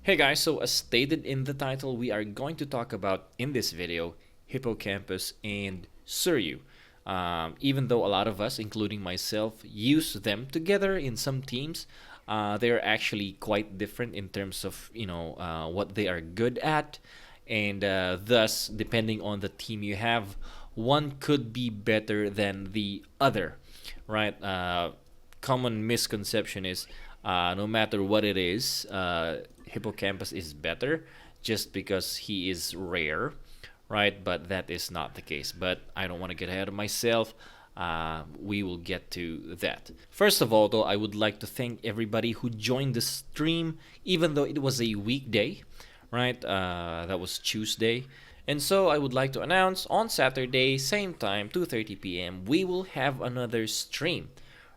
Hey guys, so as stated in the title, we are going to talk about, in this video, Hippocampus and Suiryu. Even though a lot of us, including myself, use them together in some teams, they're actually quite different in terms of, what they are good at. And thus, depending on the team you have, one could be better than the other, right? Common misconception is no matter what it is, Hippocampus is better just because he is rare, right? But that is not the case. But I don't want to get ahead of myself. We will get to that. First of all, though, I would like to thank everybody who joined the stream, even though it was a weekday, right? That was Tuesday. And so I would like to announce on Saturday, same time, 2:30 p.m., we will have another stream,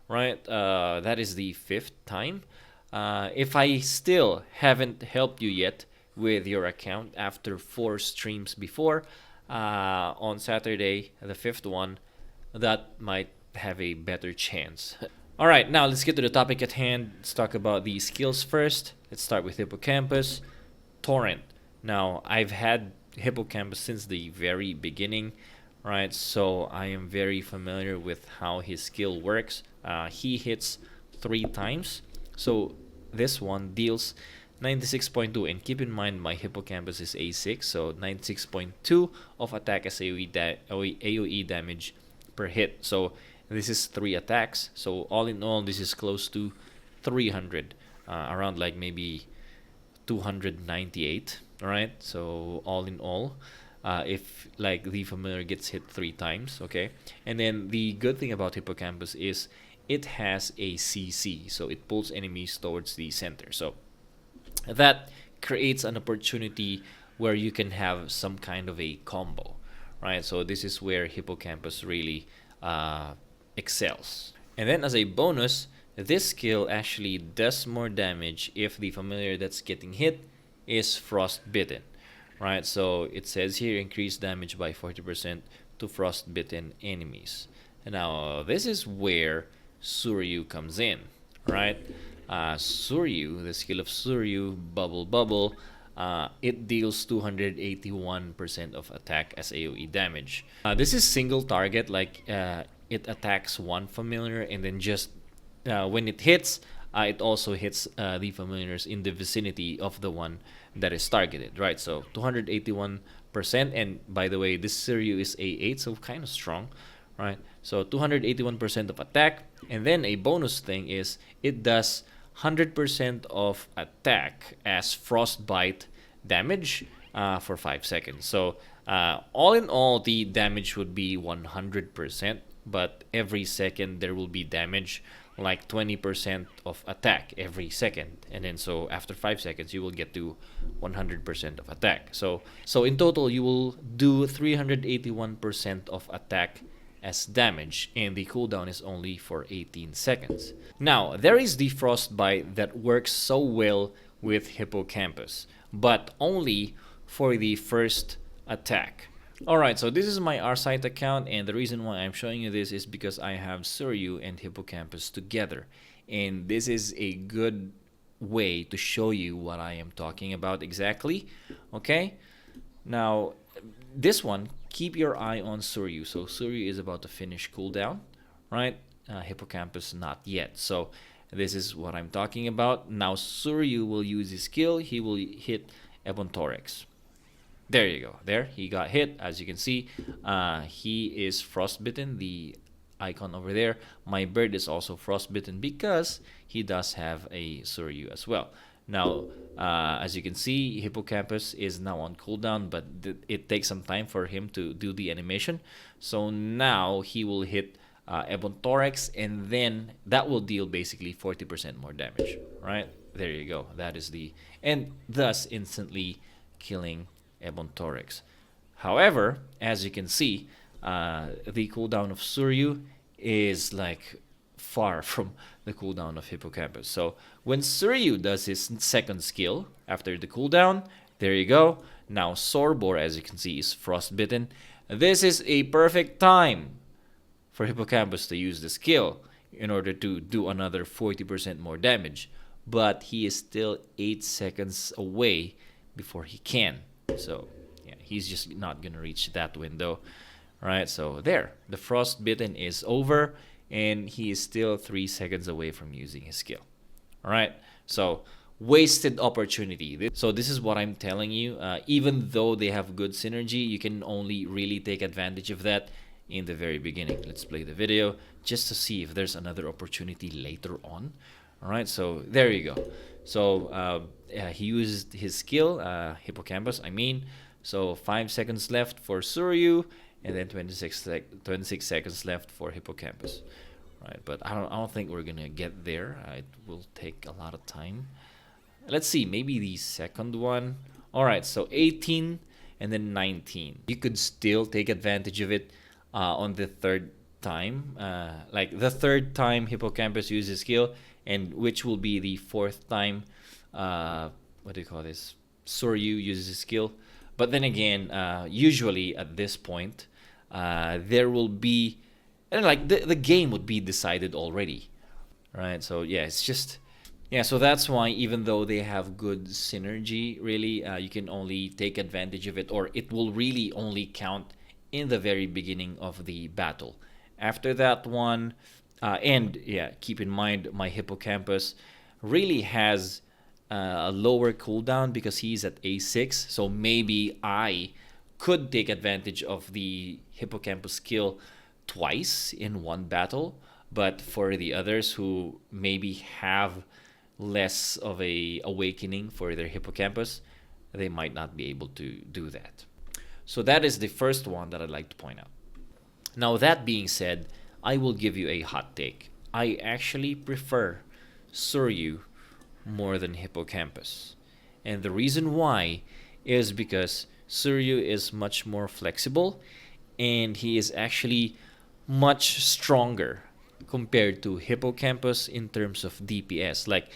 right? That is the fifth time. If I still haven't helped you yet with your account after 4 streams before, on Saturday, the fifth one, that might have a better chance. All right, now let's get to the topic at hand. Let's talk about the skills first. Let's start with Hippocampus. Torrent. Now, I've had Hippocampus since the very beginning, right? So I am very familiar with how his skill works. He hits 3 times. So this one deals 96.2, and keep in mind my Hippocampus is A6, so 96.2 of attack as AoE damage per hit. So this is 3 attacks. So all in all, this is close to 300, around like maybe 298. All right. So all in all, if like the familiar gets hit 3 times, okay. And then the good thing about Hippocampus is it has a CC, so it pulls enemies towards the center. So that creates an opportunity where you can have some kind of a combo, right? So this is where Hippocampus really excels. And then as a bonus, this skill actually does more damage if the familiar that's getting hit is frostbitten, right? So it says here increase damage by 40% to frostbitten enemies. Now this is where Suiryu comes in, right? Suiryu, the skill of Suiryu, Bubble, it deals 281% of attack as AoE damage. This is single target, like it attacks one familiar and then just when it hits, it also hits the familiars in the vicinity of the one that is targeted, right? So 281%, and by the way, this Suiryu is A8, so kind of strong, right? So 281% of attack, and then a bonus thing is it does 100% of attack as frostbite damage for 5 seconds. So all in all, the damage would be 100%, but every second there will be damage, like 20% of attack every second, and then so after 5 seconds you will get to 100% of attack. So in total you will do 381% of attack as damage, and the cooldown is only for 18 seconds. Now there is the frostbite that works so well with Hippocampus, but only for the first attack. Alright, so this is my R-Site account, and the reason why I'm showing you this is because I have Suiryu and Hippocampus together, and this is a good way to show you what I am talking about exactly. Okay, now this one, keep your eye on Suiryu. So Suiryu is about to finish cooldown, right? Hippocampus not yet. So this is what I'm talking about. Now Suiryu will use his skill. He will hit Ebon-Thorax. There you go. There, he got hit. As you can see, he is frostbitten. The icon over there. My bird is also frostbitten because he does have a Suiryu as well. Now, as you can see, Hippocampus is now on cooldown, but it takes some time for him to do the animation. So now he will hit Ebon-Thorax, and then that will deal basically 40% more damage, right? There you go. That is the... and thus instantly killing Ebon-Thorax. However, as you can see, the cooldown of Suiryu is like far from the cooldown of Hippocampus. So when Suiryu does his second skill after the cooldown, there you go. Now Sorbor, as you can see, is frostbitten. This is a perfect time for Hippocampus to use the skill in order to do another 40% more damage. but he is still 8 seconds away before he can. So yeah, he's just not gonna reach that window. All right, so there, the Frostbitten is over, and he is still 3 seconds away from using his skill. All right, so wasted opportunity. So this is what I'm telling you. Even though they have good synergy, you can only really take advantage of that in the very beginning. Let's play the video just to see if there's another opportunity later on. All right, so there you go. So he used his skill, Hippocampus, I mean. So 5 seconds left for Suiryu, and then 26 seconds left for Hippocampus. Right, but I don't think we're gonna get there. It will take a lot of time. Let's see, maybe the second one. All right, so 18 and then 19. You could still take advantage of it on the third time. Like the third time Hippocampus uses skill, and which will be the fourth time, what do you call this? Suiryu uses his skill. But then again, usually at this point, there will be, and like the game would be decided already, right? So yeah, it's just, yeah, so that's why even though they have good synergy, really, you can only take advantage of it, or it will really only count in the very beginning of the battle. After that one, and yeah, keep in mind my Hippocampus really has a lower cooldown because he's at A6, so maybe I could take advantage of the Hippocampus skill twice in one battle, but for the others who maybe have less of a awakening for their Hippocampus, they might not be able to do that. So that is the first one that I'd like to point out. Now, that being said, I will give you a hot take. I actually prefer Suiryu more than Hippocampus. And the reason why is because Suiryu is much more flexible, and he is actually much stronger compared to Hippocampus in terms of DPS. Like,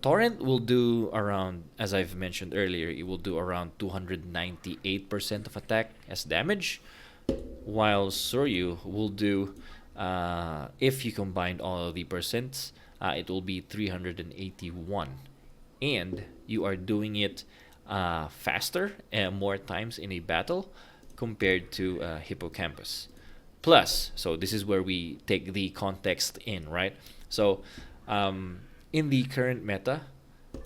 Torrent will do around, as I've mentioned earlier, it will do around 298% of attack as damage, while Suiryu will do, if you combine all of the percents, it will be 381. And you are doing it faster and more times in a battle compared to Hippocampus. Plus, so this is where we take the context in, right? So, in the current meta,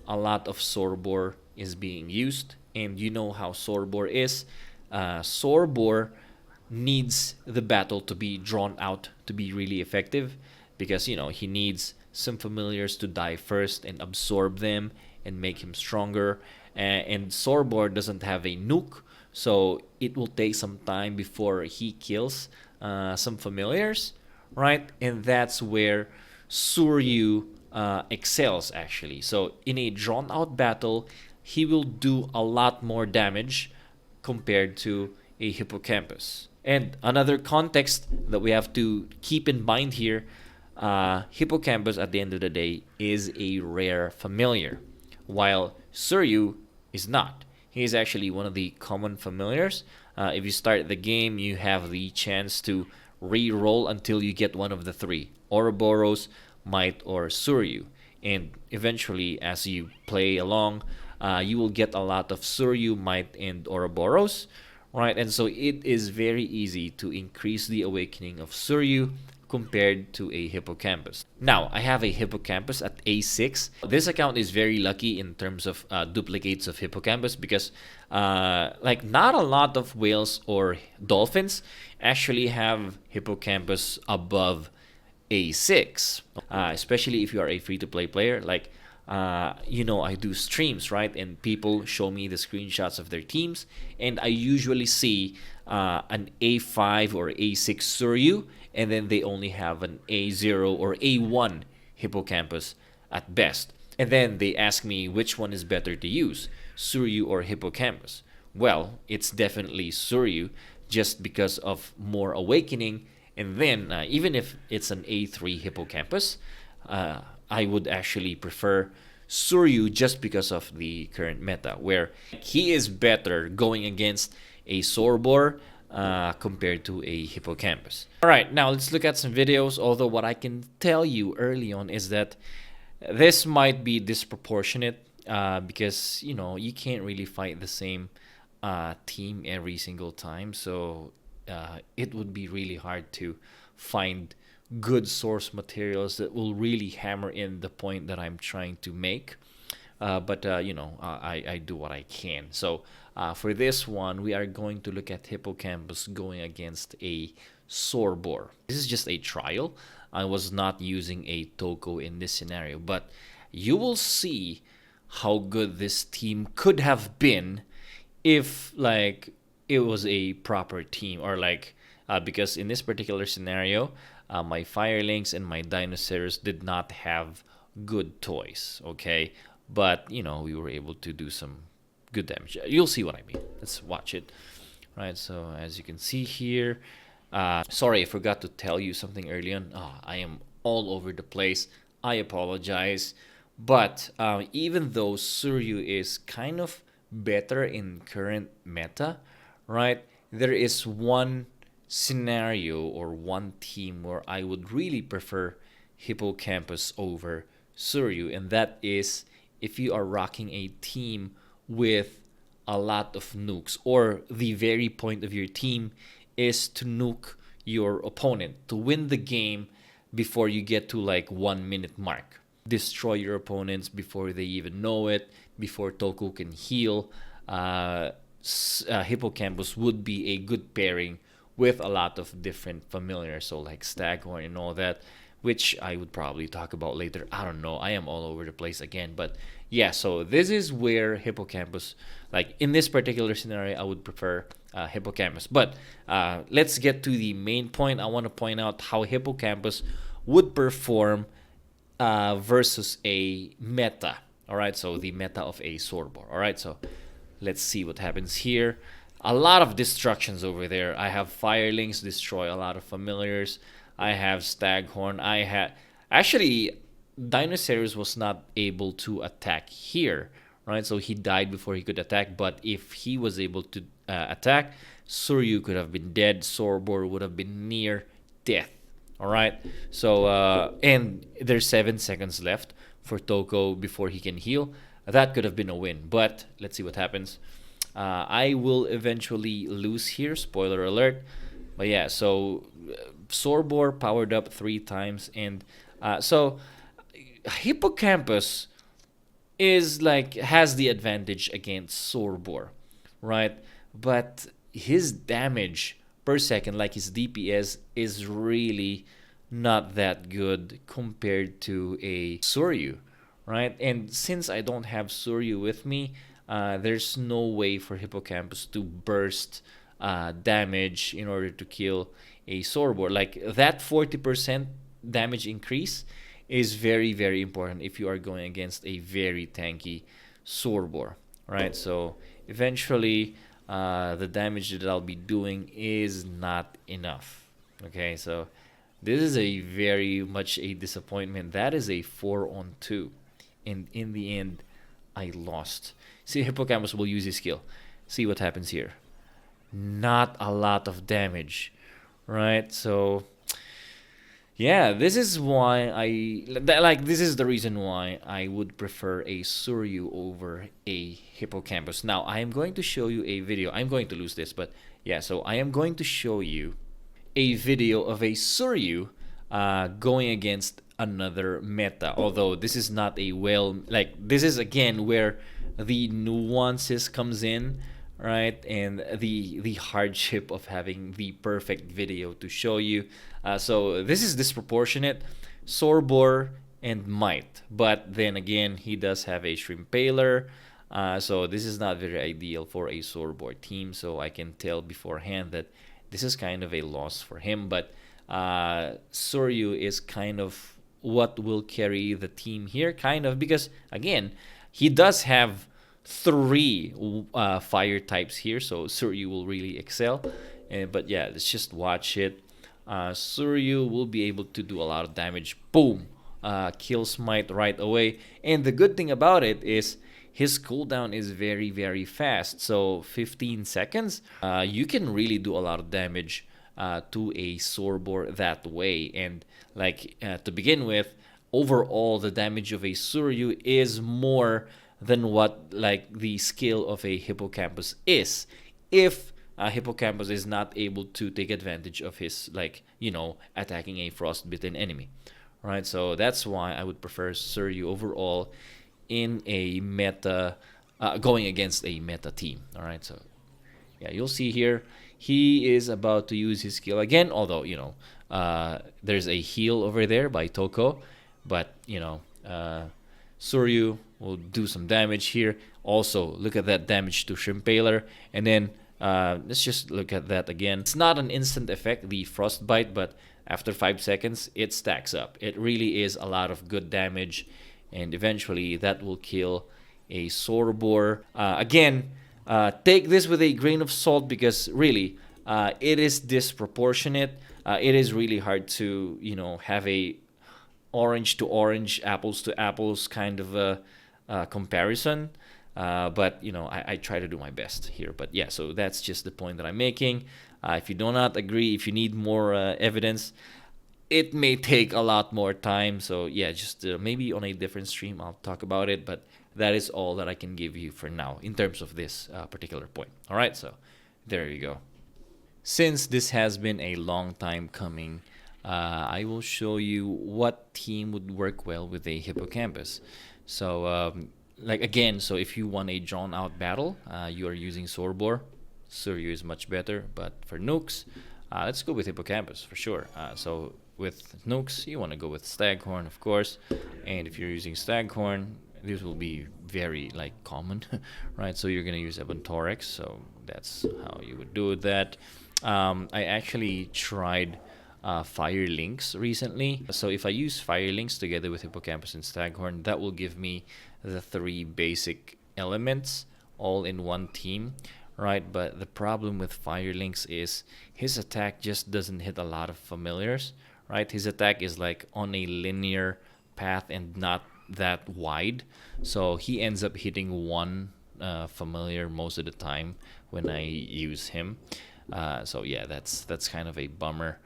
a lot of Sorbor is being used, and you know how Sorbor is. Sorbor needs the battle to be drawn out to be really effective, because, you know, he needs some familiars to die first and absorb them and make him stronger. And Sorbor doesn't have a nuke, so it will take some time before he kills some familiars, right? And that's where Suiryu excels, actually. So in a drawn out battle, he will do a lot more damage compared to a Hippocampus. And another context that we have to keep in mind here, Hippocampus at the end of the day is a rare familiar, while Suiryu is not. He is actually one of the common familiars. If you start the game, you have the chance to re-roll until you get one of the three: Ouroboros, Might, or Suiryu. And eventually, as you play along, you will get a lot of Suiryu, Might, and Ouroboros, right? And so it is very easy to increase the awakening of Suiryu compared to a Hippocampus. Now, I have a Hippocampus at A6. This account is very lucky in terms of duplicates of Hippocampus, because like not a lot of whales or dolphins actually have Hippocampus above A6, especially if you are a free-to-play player. Like, you know, I do streams, right? And people show me the screenshots of their teams, and I usually see an A5 or A6 Suiryu, and then they only have an A0 or A1 Hippocampus at best. And then they ask me which one is better to use, Suiryu or Hippocampus. Well, it's definitely Suiryu, just because of more awakening. And then, even if it's an A3 Hippocampus, I would actually prefer Suiryu just because of the current meta, where he is better going against a Sorbor compared to a hippocampus. All right, now let's look at some videos. Although what I can tell you early on is that this might be disproportionate because you can't really fight the same team every single time. So it would be really hard to find good source materials that will really hammer in the point that I'm trying to make. But I do what I can. So for this one, we are going to look at hippocampus going against a sorbor. This is just a trial. I was not using a Toko in this scenario, but you will see how good this team could have been if like it was a proper team, or like because in this particular scenario, my firelings and my dinosaurs did not have good toys. Okay, but we were able to do some good damage. You'll see what I mean. Let's watch it. Right, so as you can see here, sorry, I forgot to tell you something early on. I am all over the place. I apologize. But even though Suiryu is kind of better in current meta, right, there is one scenario or one team where I would really prefer Hippocampus over Suiryu, and that is if you are rocking a team with a lot of nukes, or the very point of your team is to nuke your opponent to win the game before you get to like 1 minute mark. Destroy your opponents before they even know it, before Toku can heal. Hippocampus would be a good pairing with a lot of different familiars, so like Staghorn and all that, which I would probably talk about later. I don't know. I am all over the place again. But yeah, so this is where Hippocampus, like in this particular scenario, I would prefer Hippocampus. But let's get to the main point. I want to point out how Hippocampus would perform versus a meta. All right, so the meta of a Sorbor. All right, so let's see what happens here. A lot of destructions over there. I have firelings destroy a lot of familiars. I have Staghorn. I had actually Dinosaurus was not able to attack here, right? So he died before he could attack. But if he was able to attack, Suiryu could have been dead. Sorbor would have been near death. All right. So and there's 7 seconds left for Toko before he can heal. That could have been a win. But let's see what happens. I will eventually lose here. Spoiler alert. But yeah, so Sorbor powered up 3 times, and so Hippocampus is like has the advantage against Sorbor, right? But his damage per second, like his DPS, is really not that good compared to a Suiryu, right? And since I don't have Suiryu with me, there's no way for Hippocampus to burst damage in order to kill a Sorbor. Like that 40% damage increase is very, very important if you are going against a very tanky Sorbor, right? So eventually the damage that I'll be doing is not enough. Okay, so this is a very much a disappointment. That is a 4-on-2, and in the end I lost. See, Hippocampus will use his skill. See what happens here. Not a lot of damage, right? So yeah, this is why this is the reason why I would prefer a Suiryu over a Hippocampus. Now I am going to show you a video. I'm going to lose this, but yeah, so I am going to show you a video of a Suiryu going against another meta. Although this is not a this is again where the nuances comes in, right? And the hardship of having the perfect video to show you. So this is disproportionate. Sorbor and Might, but then again he does have a Shrimpaler. So this is not very ideal for a Sorbor team. So I can tell beforehand that this is kind of a loss for him. But Suiryu is kind of what will carry the team here, kind of, because again he does have 3 fire types here, so Suiryu will really excel. But yeah, let's just watch it. Suiryu will be able to do a lot of damage. Boom! Kill Smite right away. And the good thing about it is his cooldown is very, very fast. So 15 seconds, you can really do a lot of damage to a Sorbor that way. And like to begin with, overall the damage of a Suiryu is more than what like the skill of a Hippocampus is. If Hippocampus is not able to take advantage of his like attacking a frostbitten enemy, right? So that's why I would prefer Suiryu overall in a meta, going against a meta team. All right, so yeah, you'll see here he is about to use his skill again. Although there's a heal over there by Toko, but Suiryu will do some damage here. Also, look at that damage to Shrimpaler, and then let's just look at that again. It's not an instant effect, the Frostbite, but after 5 seconds, it stacks up. It really is a lot of good damage, and eventually that will kill a Sorbor. Again, take this with a grain of salt because really, it is disproportionate. It is really hard to, have a orange to orange, apples to apples kind of a comparison. But I try to do my best here. But yeah, so that's just the point that I'm making. If you do not agree, if you need more evidence, it may take a lot more time. So yeah, just maybe on a different stream I'll talk about it. But that is all that I can give you for now in terms of this particular point. All right, so there you go. Since this has been a long time coming, I will show you what team would work well with a Hippocampus. So like again, so if you want a drawn out battle, you are using Sorbor. Suiryu is much better, but for nukes, let's go with Hippocampus for sure. So with nukes, you want to go with Staghorn, of course, and if you're using Staghorn, this will be very like common, right? So you're gonna use Ebontorex, so that's how you would do that. I actually tried Fire Links recently. So if I use Fire Links together with Hippocampus and Staghorn, that will give me the 3 basic elements all in one team, right? But the problem with Fire Links is his attack just doesn't hit a lot of familiars, right? His attack is like on a linear path and not that wide, so he ends up hitting one familiar most of the time when I use him. So yeah, that's kind of a bummer.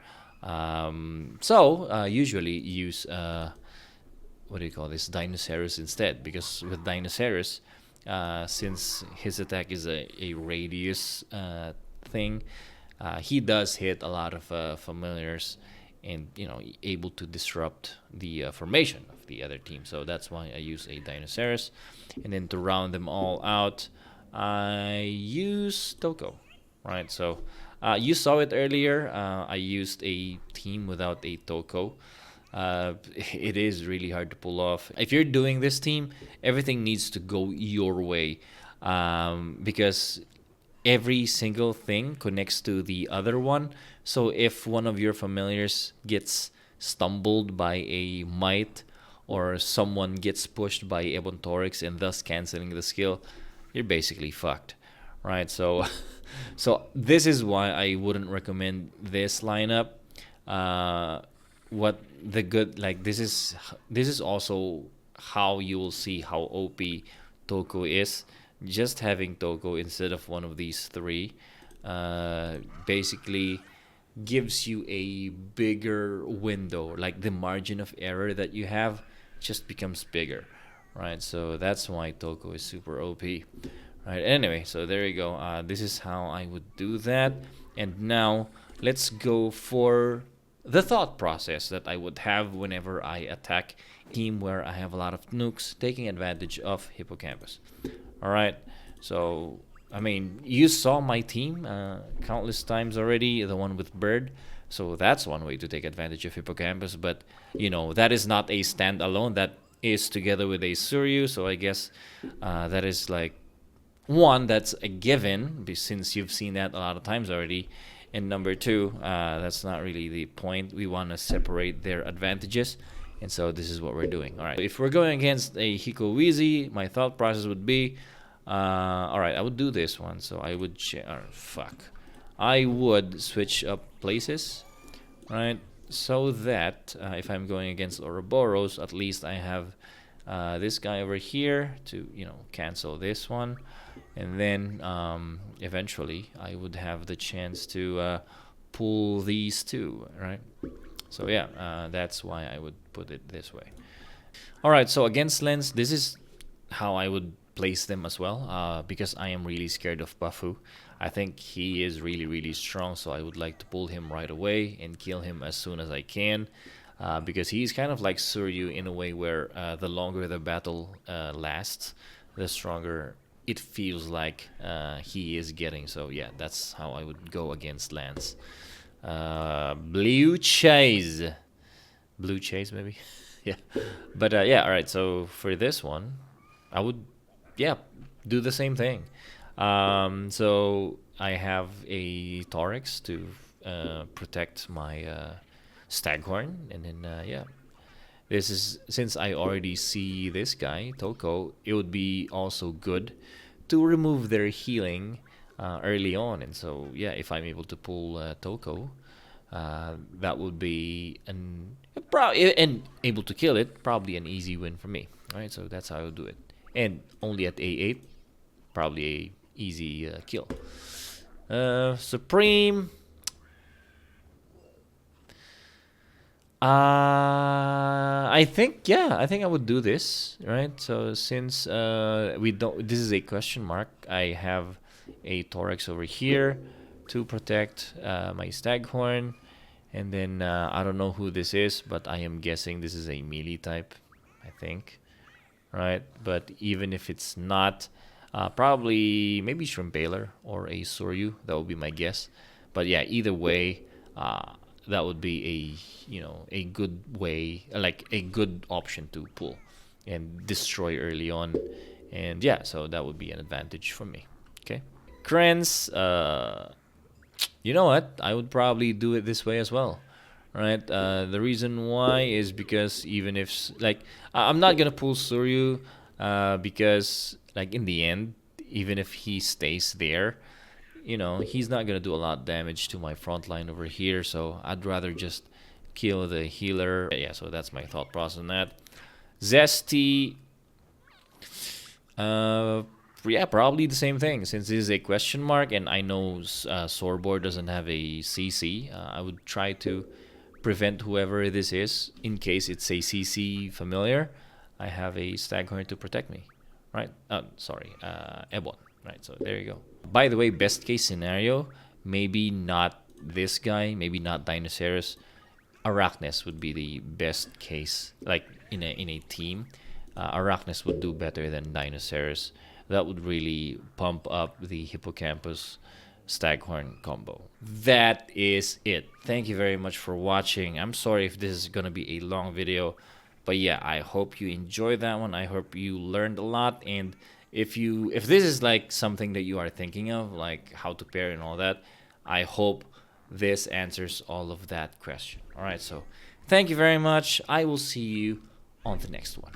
So usually use what do you call this, Dinosaurus instead, because with Dinosaurus, since his attack is a radius thing, he does hit a lot of familiars and able to disrupt the formation of the other team. So that's why I use a Dinosaurus, and then to round them all out, I use Toko, right? So you saw it earlier. I used a team without a Toko. It is really hard to pull off. If you're doing this team, everything needs to go your way, because every single thing connects to the other one. So if one of your familiars gets stumbled by a Might, or someone gets pushed by Ebontorex and thus canceling the skill, you're basically fucked, right? So so this is why I wouldn't recommend this lineup. What the good, like, this is also how you will see how OP Toko is. Just having Toko instead of one of these 3 basically gives you a bigger window, like the margin of error that you have just becomes bigger, right? So that's why Toko is super OP, right? Anyway, so there you go. This is how I would do that. And now let's go for the thought process that I would have whenever I attack a team where I have a lot of nukes taking advantage of Hippocampus. All right, so I mean, you saw my team countless times already, the one with Bird. So that's one way to take advantage of Hippocampus. But that is not a standalone. That is together with a Suiryu. So I guess that is like one that's a given, since you've seen that a lot of times already. And number 2, that's not really the point. We want to separate their advantages. And so this is what we're doing. All right. If we're going against a Hikowizi, my thought process would be, all right, I would do this one. So I would I would switch up places, right? So that if I'm going against Ouroboros, at least I have this guy over here to, cancel this one, and then eventually I would have the chance to pull these two, right? So yeah, that's why I would put it this way. All right, so against Lens, this is how I would place them as well, because I am really scared of Bafu. I think he is really, really strong, so I would like to pull him right away and kill him as soon as I can, because he's kind of like Suiryu in a way where the longer the battle lasts, the stronger it feels like he is getting. So yeah, that's how I would go against Lance. Blue Chase. Blue Chase, maybe? Yeah. But yeah, all right, so for this one, I would, yeah, do the same thing. So I have a Thorax to protect my Staghorn, and then yeah, this is, since I already see this guy Toko, it would be also good to remove their healing early on, and so yeah, if I'm able to pull Toko, that would be and able to kill it, probably an easy win for me. All right, so that's how I would do it, and only at A8, probably a easy kill. Supreme. I think, yeah, I think I would do this, right? So since we don't, this is a question mark. I have a Thorax over here to protect my Staghorn, and then I don't know who this is, but I am guessing this is a melee type, I think, right? But even if it's not, probably maybe Shrimp Baler or a Suiryu. That would be my guess. But yeah, either way, that would be a good way, like a good option to pull and destroy early on. And yeah, so that would be an advantage for me. Okay, Krens, you know what? I would probably do it this way as well, right? The reason why is because even if like I'm not gonna pull Suryu, because like in the end, even if he stays there, he's not gonna do a lot of damage to my front line over here. So I'd rather just kill the healer. Yeah, so that's my thought process on that. Zesty, yeah, probably the same thing. Since this is a question mark, and I know Sorbor doesn't have a CC, I would try to prevent whoever this is. In case it's a CC familiar, I have a Staghorn to protect me, right? Sorry, Ebon, right? So there you go. By the way, best case scenario, maybe not this guy, maybe not Dinosaurus. Arachnes would be the best case, like in a team. Arachnes would do better than Dinosaurus. That would really pump up the Hippocampus Staghorn combo. That is it. Thank you very much for watching. I'm sorry if this is gonna be a long video, but yeah, I hope you enjoyed that one. I hope you learned a lot, and if this is like something that you are thinking of, like how to pair and all that, I hope this answers all of that question. All right, so thank you very much. I will see you on the next one.